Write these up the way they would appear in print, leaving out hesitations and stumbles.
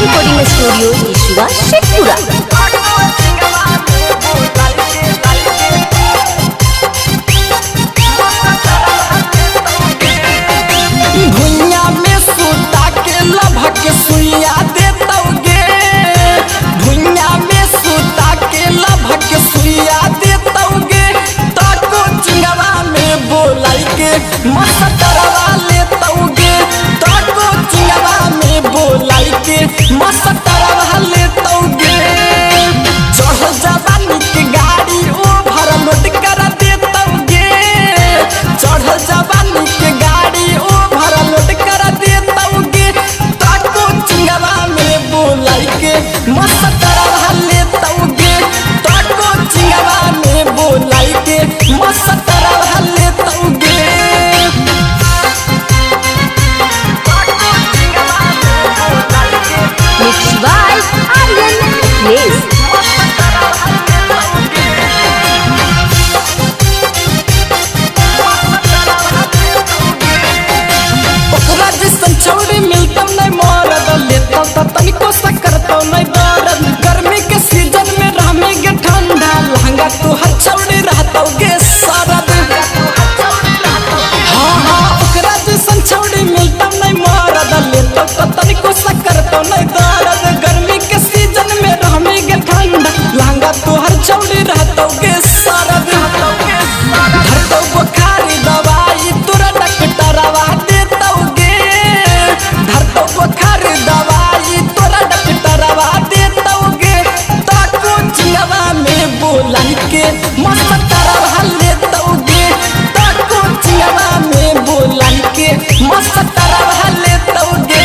Recording studio ईश्वर शेखपुरा। भुइया में सूता के लभक सुइया देतौगे, भुइया में सूता के लभक सुइया देतौगे, ताको चिंगवा में बोलाई के मस्तरवा लेतौगे, ताको चिंगवा में बोलाई के मस्तरवा लेतौगे। चढ़ जवानी के गाड़ी ओभर लोड कर देतौगे, चढ़ जवानी के गाड़ी ओभर लोड कर देतौगे, ताको चिंगवा में बोलाई के मस्तरवा लेतौगे, ताको चिंगवा में बोलाई के मस्तरवा लेतौगे। Mix by Aryan place. ओकरा जैसन छौरी मिलतौ नहीं मरद, लेतौ त तनिको सा करतौ नहीं दर्द। गर्मी के सीजन में रहमेगे ठंडा, लहंगा तोहर छौरी रहतौ गे सरद। हाँ हाँ ओकरा जैसन छौरी मिलतौ नहीं मरद, लेतौ त तनिको सा करतौ नहीं दर्द। गर्मी के सीजन में रहमेगे ठंडा, लहंगा तोहर छौरी रहतौ गे सरद। धरतौ बुखारी दवाई तोरा डॉक्टरवा देतौगे, धरतौ बुखारी दवाई तोरा डॉक्टरवा देतौगे, ताको चिंगवा में बोलाई के मस्तरवा लेतौगे, ताको चिंगवा में बोलाई के मस्तरवा लेतौगे।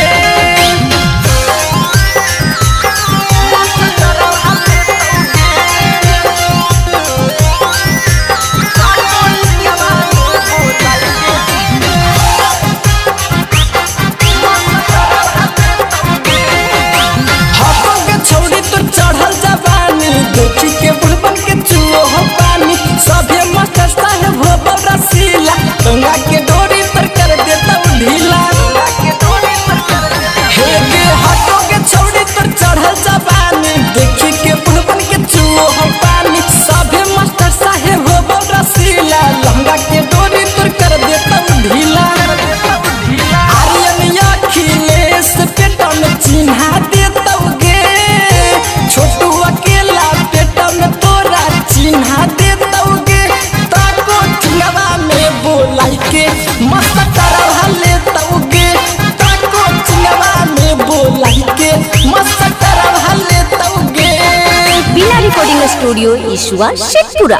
हाथों के छौरी तो चढ़ल जवानी, देखी के बुढ़बन के चुओ हो पानी। सभे मस्त साहेब हो रसीला, टंगा के डोरी पर कर देता ढीला। हे गे हाथों के छौरी तो चढ़ल जवानी, देखी के बुढ़बन के चुओ हो पानी। सभे मस्त साहेब हो रसीला, लहंगा के डोरी पर कर देता ढीला। आर्यन अखिलेश पेट में चिन्हा देतौगे, छोटू अकेला पेट में तोरा चिन्हा देतौगे, ताको चिंगवा में बोलाई के मस्तरवा लेतौगे, ताको चिंगवा में बोलाई के मस्तरवा लेतौगे। बिना रिकॉर्डिंग स्टूडियो ईश्वर शेखपुरा।